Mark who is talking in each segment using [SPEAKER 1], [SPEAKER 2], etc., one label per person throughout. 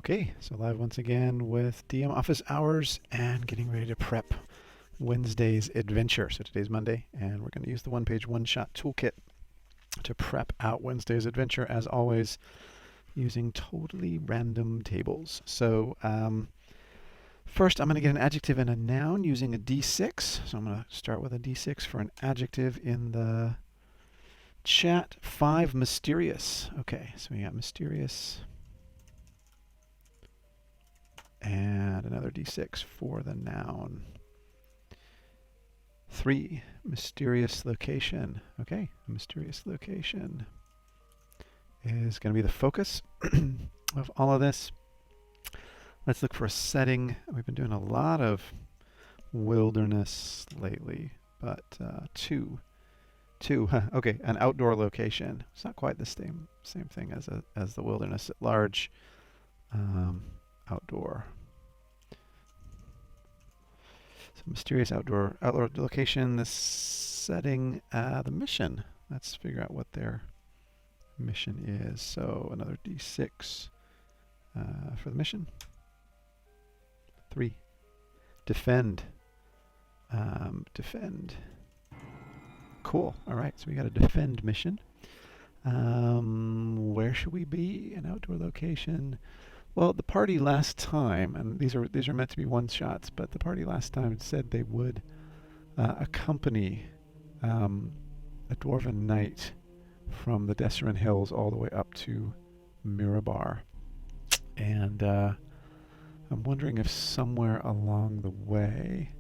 [SPEAKER 1] Okay, so live once again with DM office hours and getting ready to prep Wednesday's adventure. So today's Monday, and we're going to use the One-Page One-Shot Toolkit to prep out Wednesday's adventure, as always, using totally random tables. So first, I'm going to get an adjective and a noun using a D6. So I'm going to start with a D6 for an adjective in the chat. 5, mysterious. Okay, so we got mysterious. And another D6 for the noun. 3, mysterious location. Okay, mysterious location is going to be the focus of all of this. Let's look for a setting. We've been doing a lot of wilderness lately, but 2. Okay, an outdoor location. It's not quite the same thing as the wilderness at large. Outdoor. So mysterious outdoor location, the setting, the mission. Let's figure out what their mission is. So another D6 for the mission. 3, defend. Defend. Cool. All right, so we got a defend mission. Where should we be? An outdoor location. Well, the party last time, and these are meant to be one-shots, but the party last time said they would accompany a dwarven knight from the Desserin Hills all the way up to Mirabar. And I'm wondering if somewhere along the way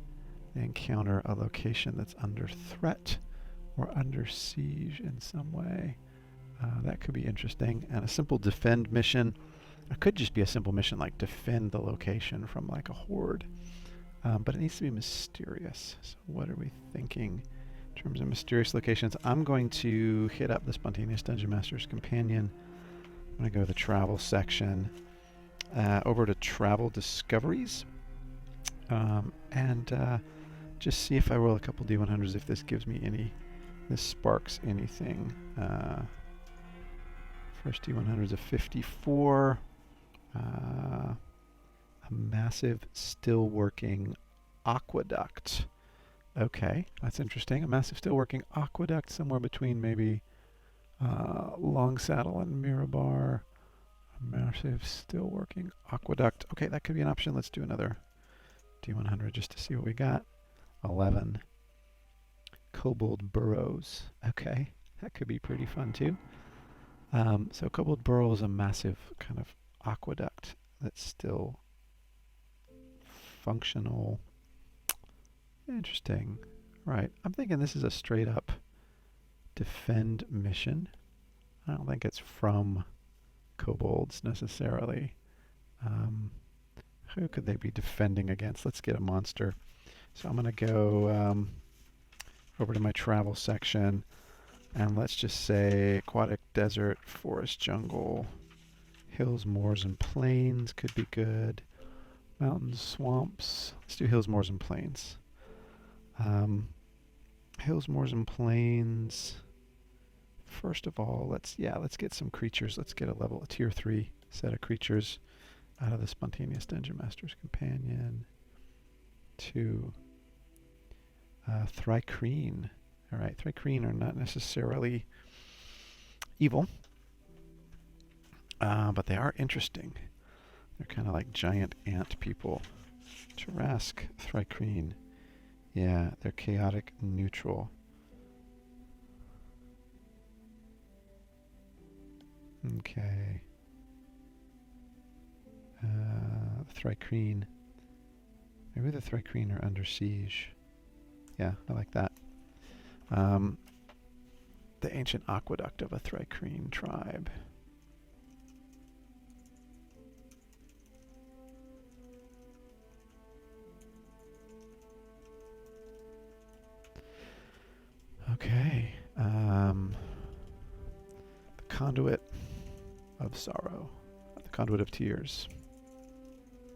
[SPEAKER 1] they encounter a location that's under threat or under siege in some way. That could be interesting. And a simple defend mission. It could just be a simple mission like defend the location from like a horde. But it needs to be mysterious. So what are we thinking in terms of mysterious locations? I'm going to hit up the Spontaneous Dungeon Master's Companion. I'm going to go to the travel section, over to travel discoveries, and just see if I roll a couple D100s if this gives me this sparks anything. First D100 is a 54. A massive still working aqueduct. Okay, that's interesting. A massive still working aqueduct somewhere between maybe Longsaddle and Mirabar. A massive still working aqueduct. Okay, that could be an option. Let's do another D100 just to see what we got. 11. Kobold burrows. Okay, that could be pretty fun too. So Kobold Burrow is a massive kind of aqueduct that's still functional. Interesting. Right. I'm thinking this is a straight up defend mission. I don't think it's from kobolds necessarily. Who could they be defending against? Let's get a monster. So I'm going to go over to my travel section. And let's just say aquatic, desert, forest, jungle, hills, moors, and plains could be good. Mountains, swamps. Let's do hills, moors, and plains. Hills, moors, and plains. First of all, let's get some creatures. Let's get a tier 3 set of creatures out of the Spontaneous Dungeon Master's Companion. 2. Thri-Kreen. All right, Thri-Kreen are not necessarily evil, but they are interesting. They're kind of like giant ant people. Tarask, Thri-Kreen. Yeah, they're chaotic neutral. Okay. Thri-Kreen. Maybe the Thri-Kreen are under siege. Yeah, I like that. The ancient aqueduct of a Thri-Kreen tribe. Okay. The Conduit of Sorrow, the Conduit of Tears,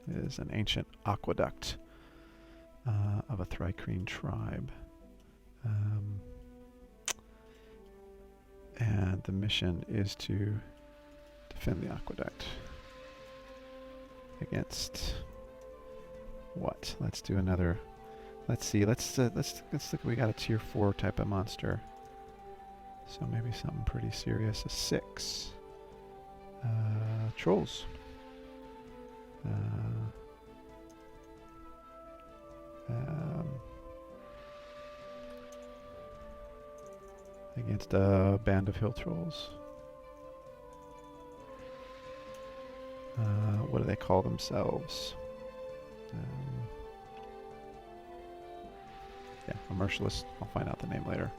[SPEAKER 1] is an ancient aqueduct of a Thri-Kreen tribe. And the mission is to defend the aqueduct. against what? Let's do another. Let's see. Let's look. We got a tier 4 type of monster. So maybe something pretty serious. A 6. Trolls. Against a band of hill trolls. What do they call themselves? Yeah, a merciless. I'll find out the name later.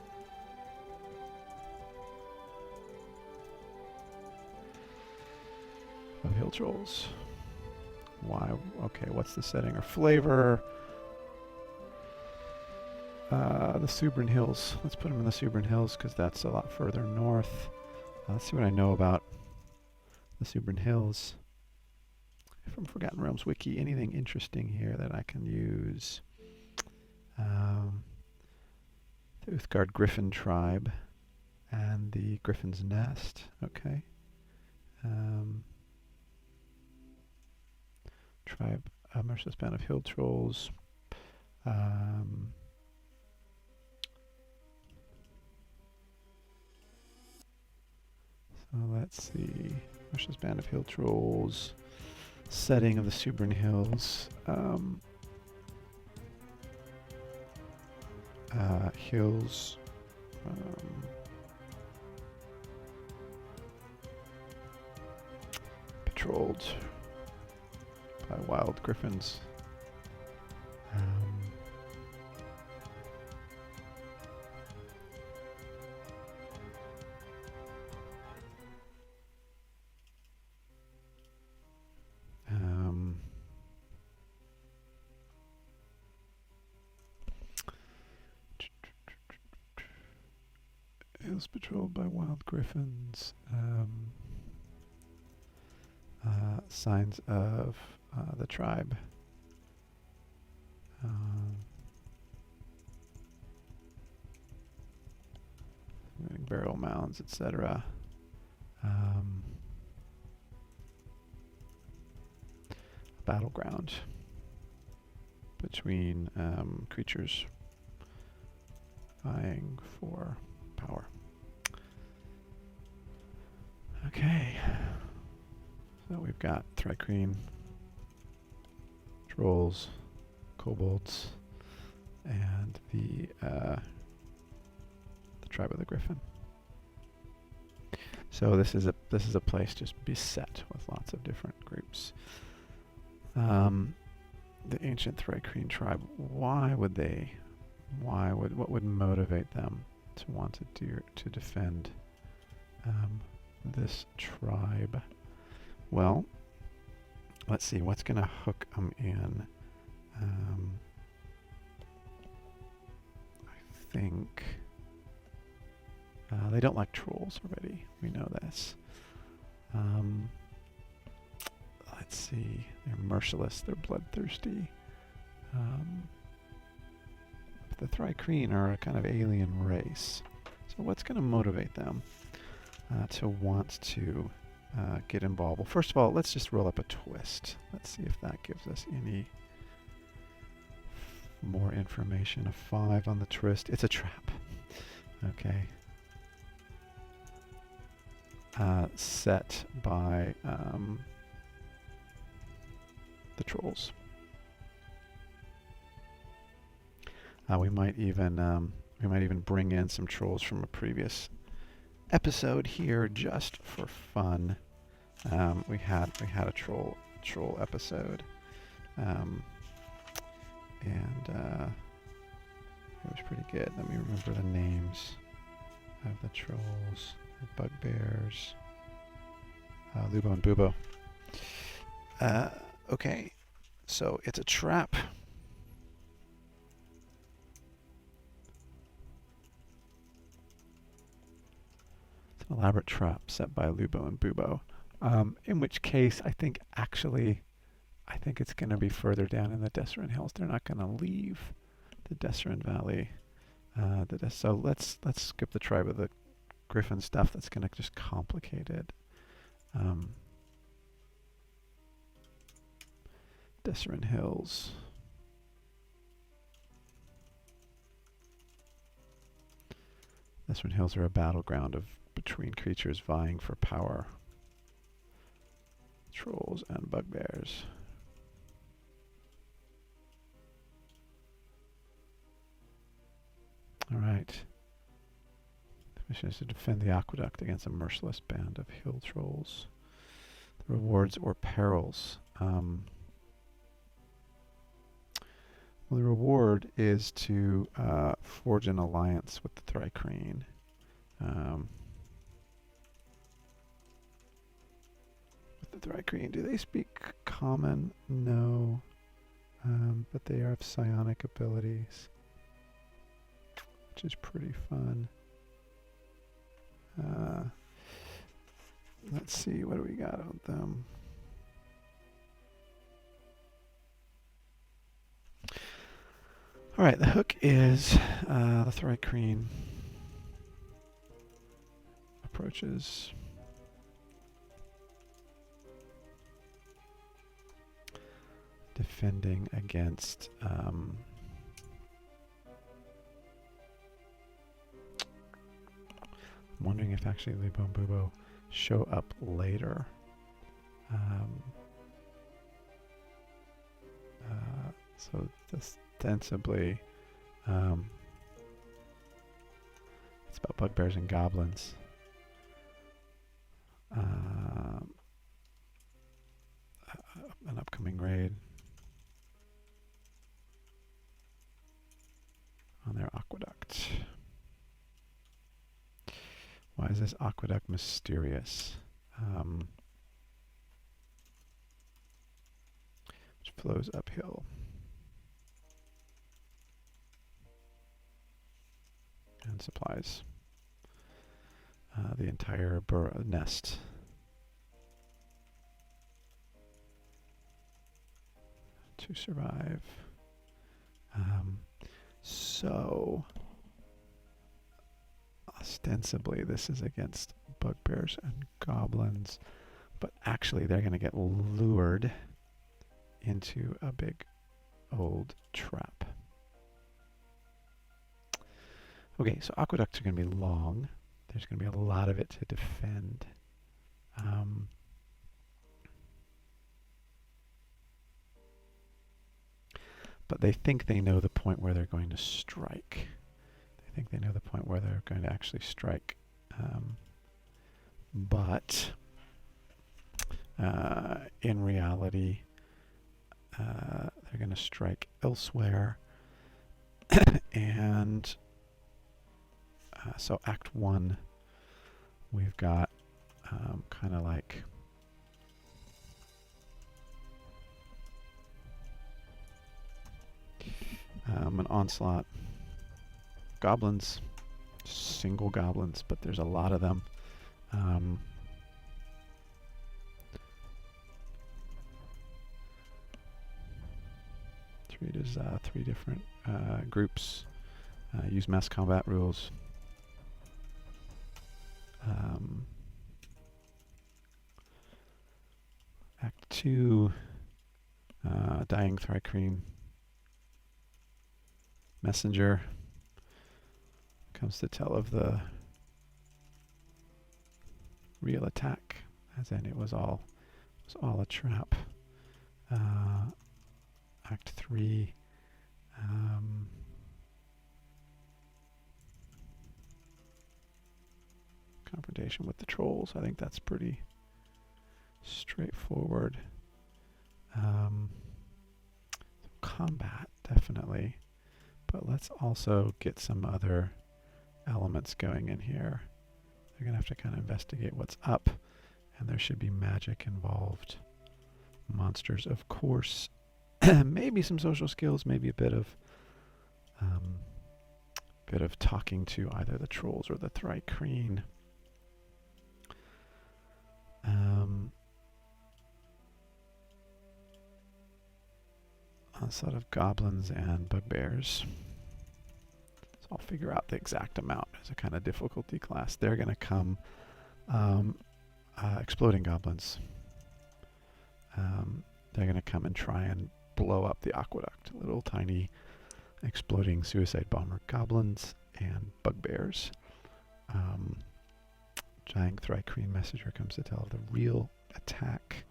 [SPEAKER 1] Of hill trolls. Why? Okay, what's the setting or flavor? The Subran Hills. Let's put them in the Subran Hills because that's a lot further north. Let's see what I know about the Subran Hills. From Forgotten Realms Wiki, anything interesting here that I can use? The Uthgard Griffin tribe and the Griffin's Nest. Okay. Tribe, merciless band of hill trolls. So let's see. Merciless band of hill trolls. Setting of the Subran Hills. Hills. Patrolled by wild griffins. Hills patrolled by wild griffins. Signs of the tribe. Burial mounds, etc. Battleground between creatures vying for power. Okay, so we've got Thri-Kreen, trolls, kobolds, and the tribe of the Griffin. So this is a place just beset with lots of different groups. The ancient Thri-Kreen tribe. What would motivate them to want to defend this tribe? Well, let's see. What's going to hook them in? I think they don't like trolls already. We know this. Let's see. They're merciless. They're bloodthirsty. The Thri-Kreen are a kind of alien race. So what's going to motivate them to want to get involved? Well, first of all, let's just roll up a twist. Let's see if that gives us any more information. A 5 on the twist. It's a trap. Okay. Set by the trolls. We might even bring in some trolls from a previous episode here just for fun. We had a troll episode, and it was pretty good. Let me remember the names of the trolls. The bugbears, Lubo and Bubo. Okay, so it's a trap. It's an elaborate trap set by Lubo and Bubo. In which case, I think it's going to be further down in the Desserin Hills. They're not going to leave the Desserin Valley. So let's skip the tribe of the Griffin stuff. That's going to just complicate it. Desserin Hills. Desserin Hills are a battleground between creatures vying for power. Trolls and bugbears. Alright. The mission is to defend the aqueduct against a merciless band of hill trolls. The rewards or perils. Well, the reward is to forge an alliance with the Thri-Kreen. With the Thri-Kreen, do they speak common? No. But they have psionic abilities, which is pretty fun. Let's see, what do we got on them? Alright, the hook is the Thri-Kreen approaches. Defending against I'm wondering if actually Libo and Bubo show up later. So ostensibly it's about bugbears and goblins. An upcoming raid on their aqueduct. Why is this aqueduct mysterious? Which flows uphill. And supplies the entire burrow nest. To survive. So ostensibly this is against bugbears and goblins, but actually they're going to get lured into a big old trap. Okay, so aqueducts are going to be long. There's going to be a lot of it to defend. But they think they know the point where they're going to strike. They think they know the point where they're going to actually strike. But in reality, they're going to strike elsewhere. And so Act 1, we've got kind of like an onslaught. Goblins, single goblins, but there's a lot of them. Three different groups. Use mass combat rules. Act 2, dying Thri-Kreen messenger comes to tell of the real attack, as in it was all a trap. Act 3, confrontation with the trolls. I think that's pretty straightforward. Combat, definitely. But let's also get some other elements going in here. They're going to have to kind of investigate what's up, and there should be magic involved. Monsters, of course. Maybe some social skills, maybe a bit of talking to either the trolls or the Thri-Kreen. A sort of goblins and bugbears. So I'll figure out the exact amount as a kind of difficulty class. They're going to come exploding goblins. they're going to come and try and blow up the aqueduct. Little tiny exploding suicide bomber goblins and bugbears. Giant Thri-Kreen messenger comes to tell of the real attack.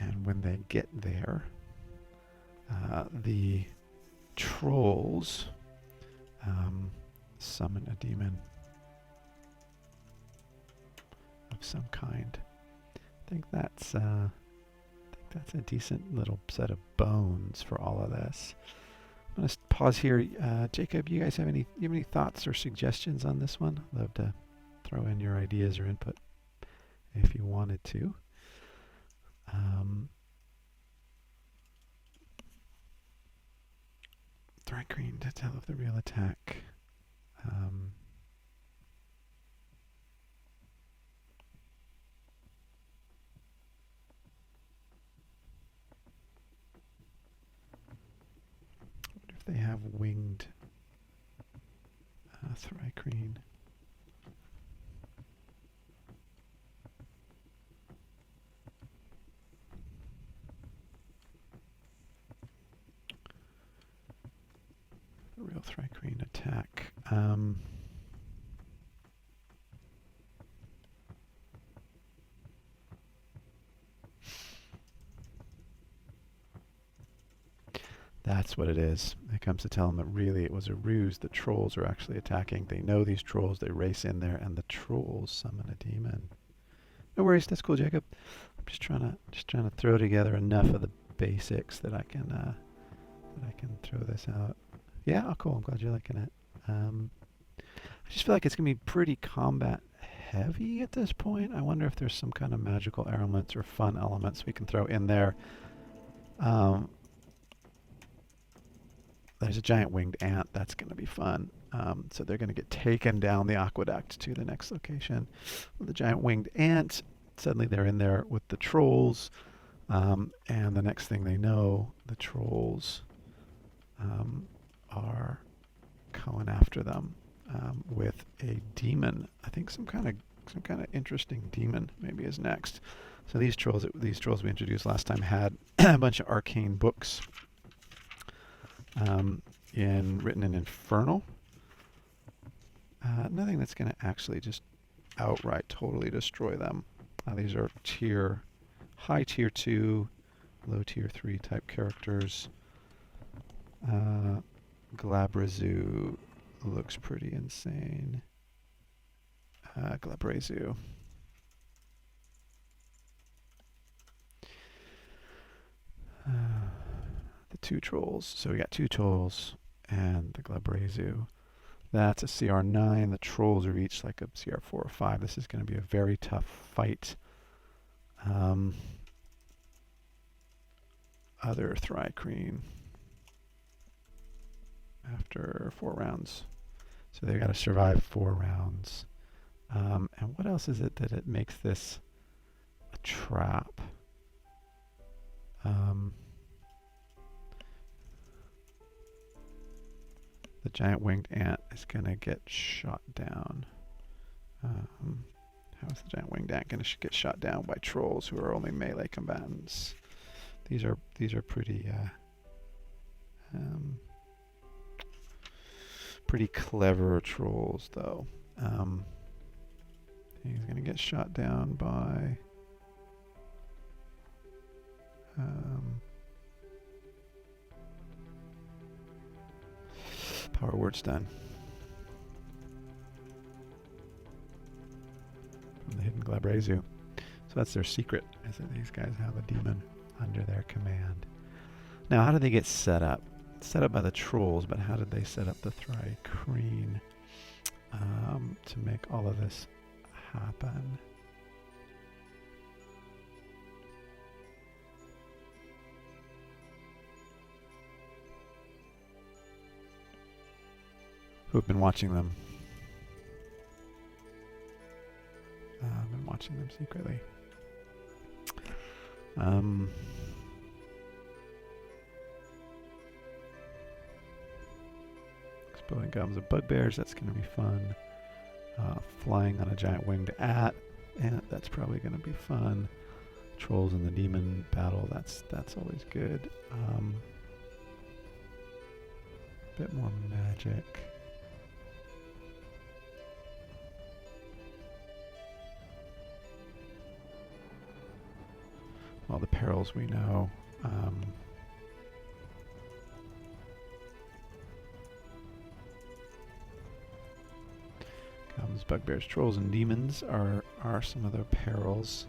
[SPEAKER 1] And when they get there, the trolls summon a demon of some kind. I think that's a decent little set of bones for all of this. I'm going to pause here. Jacob, you guys have any thoughts or suggestions on this one? I'd love to throw in your ideas or input if you wanted to. Thri-Kreen to tell of the real attack. What if they have winged Thri-Kreen? The real Thri-Kreen attack. That's what it is. It comes to tell them that really it was a ruse. The trolls are actually attacking. They know these trolls. They race in there, and the trolls summon a demon. No worries. That's cool, Jacob. I'm just trying to throw together enough of the basics that I can throw this out. Yeah, oh, cool. I'm glad you're liking it. I just feel like it's gonna be pretty combat heavy at this point. I wonder if there's some kind of magical elements or fun elements we can throw in there. There's a giant winged ant. That's going to be fun. So they're going to get taken down the aqueduct to the next location. With the giant winged ant, suddenly they're in there with the trolls. And the next thing they know, the trolls are going after them with a demon. I think some kind of interesting demon maybe is next. So these trolls we introduced last time had a bunch of arcane books. Written in Infernal. Nothing that's going to actually just outright totally destroy them. These are high tier 2, low tier 3 type characters. Glabrazu looks pretty insane. Glabrazu. The 2 trolls. So we got 2 trolls and the Glabrazu. That's a CR9. The trolls are each like a CR4 or 5. This is going to be a very tough fight. Other Thri-Kreen after 4 rounds. So they've got to survive 4 rounds. And what else is it that it makes this a trap? The giant winged ant is going to get shot down. How is the giant winged ant going to get shot down by trolls who are only melee combatants? These are pretty pretty clever trolls, though. He's going to get shot down by power word's done. From the hidden Glabrazu. So that's their secret, is that these guys have a demon under their command. Now, how did they get set up? Set up by the trolls, but how did they set up the Thri-Kreen to make all of this happen? Who've been watching them? I've been watching them secretly. Exploding gums of bugbears, that's going to be fun. Flying on a giant winged ant, that's probably going to be fun. Trolls in the demon battle. That's always good. Bit more magic. Well, the perils we know. Goblins, bugbears, trolls, and demons are some of their perils.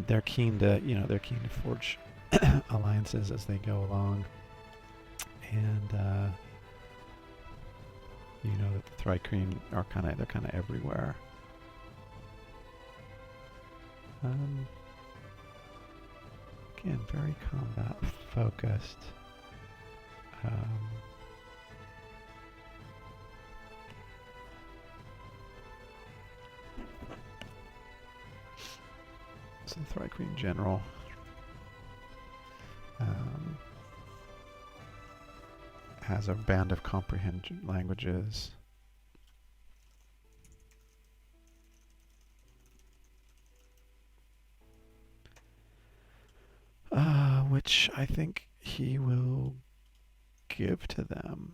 [SPEAKER 1] They're keen to forge alliances as they go along, and you know that the Thri-Kreen are they're kind of everywhere. Again, very combat focused. So the Thri-Kreen general has a band of comprehension languages. Which I think he will give to them.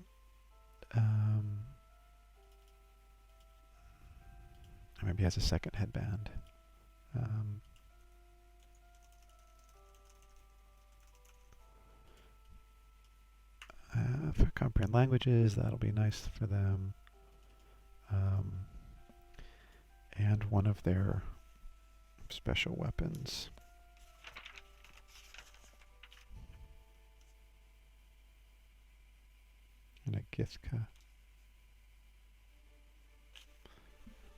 [SPEAKER 1] Maybe he has a second headband. For comprehend languages, that'll be nice for them. And one of their special weapons. And a Githka.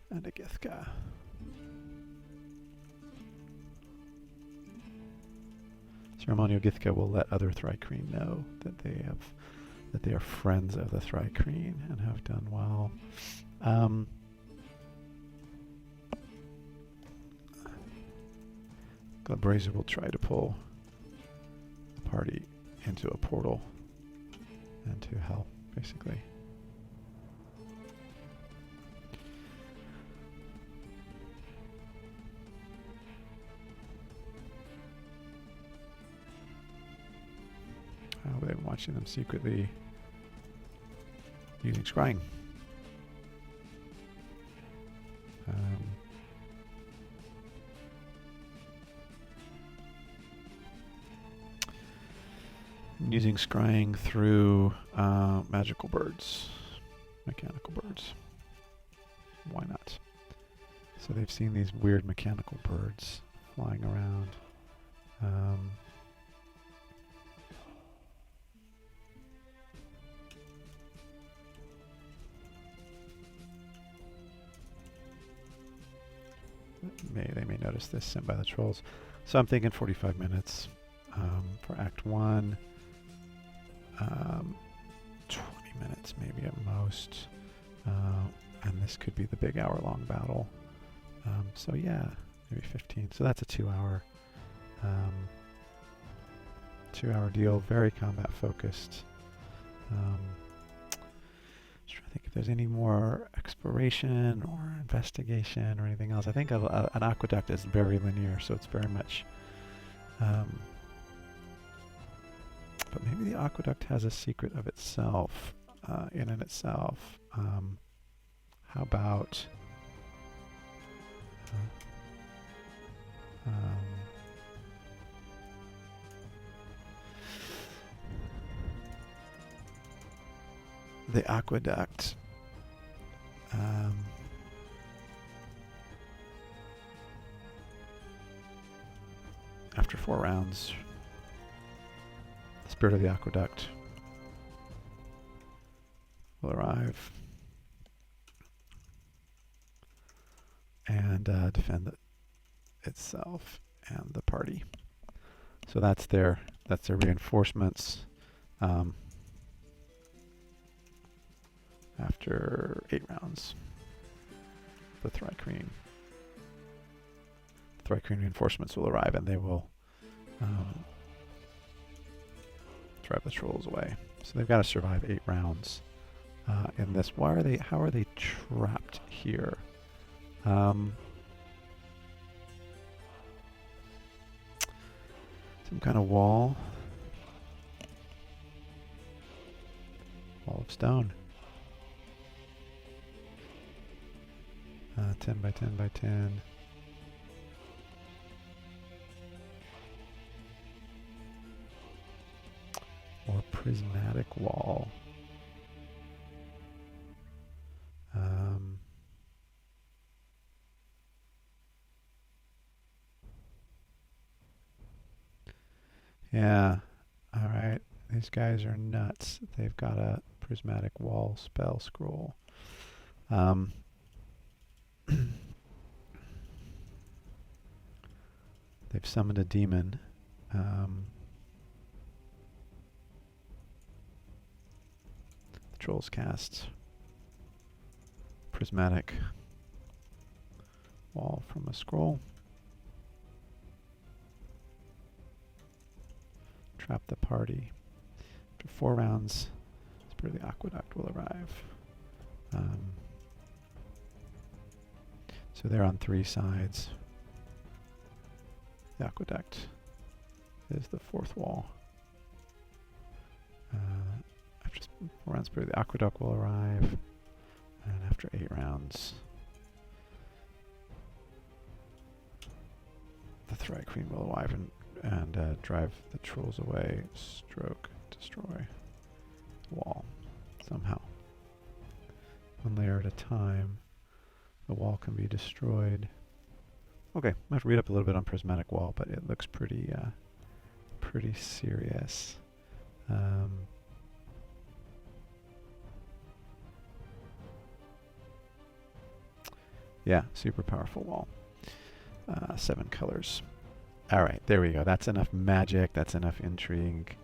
[SPEAKER 1] And a Githka. Ceremonial Githka will let other Thri-Kreen know that they are friends of the Thri-Kreen and have done well. Glabrazer will try to pull the party into a portal and to hell, basically. They've been watching them secretly using scrying. Using scrying through magical birds, mechanical birds. Why not? So they've seen these weird mechanical birds flying around. They may notice this sent by the trolls. So I'm thinking 45 minutes for Act 1. 20 minutes maybe at most. And this could be the big hour-long battle. So yeah, maybe 15. So that's a 2-hour deal. Very combat focused. Just trying to think if there's any more exploration or investigation or anything else. I think an aqueduct is very linear, so it's very much. But maybe the aqueduct has a secret of itself, in and itself. How about the aqueduct? After 4 rounds, the spirit of the aqueduct will arrive and defend itself and the party. So that's their reinforcements. After 8 rounds, the Thri-Kreen reinforcements will arrive, and they will drive the trolls away. So they've got to survive 8 rounds in this. How are they trapped here? Some kind of wall. Wall of stone. 10 by 10 by 10. Or prismatic wall. Yeah, alright. These guys are nuts. They've got a prismatic wall spell scroll. They've summoned a demon. The trolls cast prismatic wall from a scroll. Trap the party. After 4 rounds, Spirit of the Aqueduct will arrive. So they're on 3 sides. The Aqueduct is the 4th wall. After 4 rounds, Spirit of the Aqueduct will arrive. And after 8 rounds, the Thri-Kreen will arrive and drive the trolls away, stroke, destroy wall somehow. 1 layer at a time. The wall can be destroyed. Okay, I have to read up a little bit on prismatic wall, but it looks pretty pretty serious. Yeah, super powerful wall. 7 colors. All right, there we go. That's enough magic. That's enough intrigue.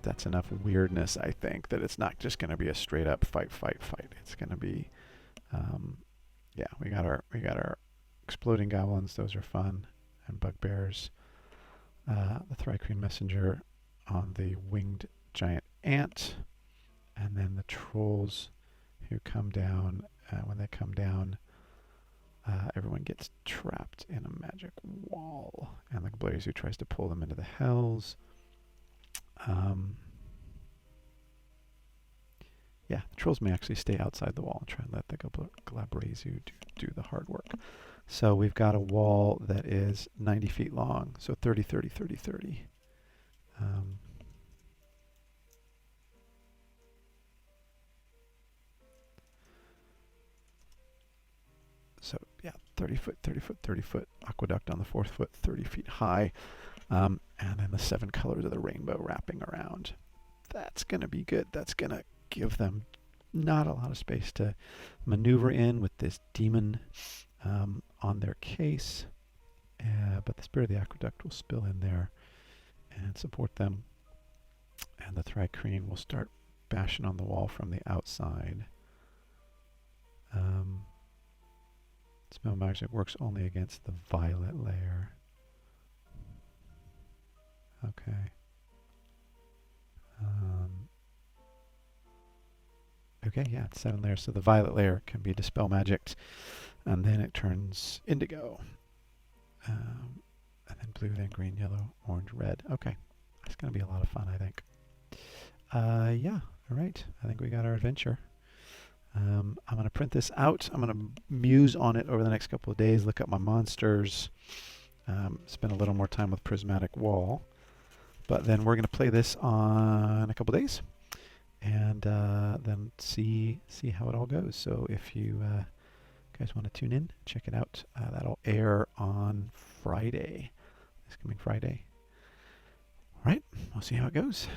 [SPEAKER 1] That's enough weirdness, I think, that it's not just going to be a straight up fight. It's going to be, yeah, we got our exploding goblins. Those are fun, and bugbears. The Thri-Kreen messenger on the winged giant ant, and then the trolls who come down. When they come down, everyone gets trapped in a magic wall, and the blaze who tries to pull them into the hells. Yeah, the trolls may actually stay outside the wall and try and let the Glabrazu do the hard work. So we've got a wall that is 90 feet long, so 30, 30, 30, 30. So yeah, 30 foot, 30 foot, 30 foot aqueduct on the 4th foot, 30 feet high. And then the 7 colors of the rainbow wrapping around. That's going to be good. That's going to give them not a lot of space to maneuver in with this demon on their case. But the Spirit of the Aqueduct will spill in there and support them. And the Thri-Kreen will start bashing on the wall from the outside. Spell magic works only against the violet layer. Okay. Okay, yeah, it's 7 layers. So the violet layer can be dispel magicked, and then it turns indigo. And then blue, then green, yellow, orange, red. Okay, that's going to be a lot of fun, I think. Yeah, all right. I think we got our adventure. I'm going to print this out. I'm going to muse on it over the next couple of days, look up my monsters, spend a little more time with Prismatic Wall. But then we're going to play this on a couple of days and then see how it all goes. So if you guys want to tune in, check it out. That'll air on Friday, this coming Friday. All right, we'll see how it goes.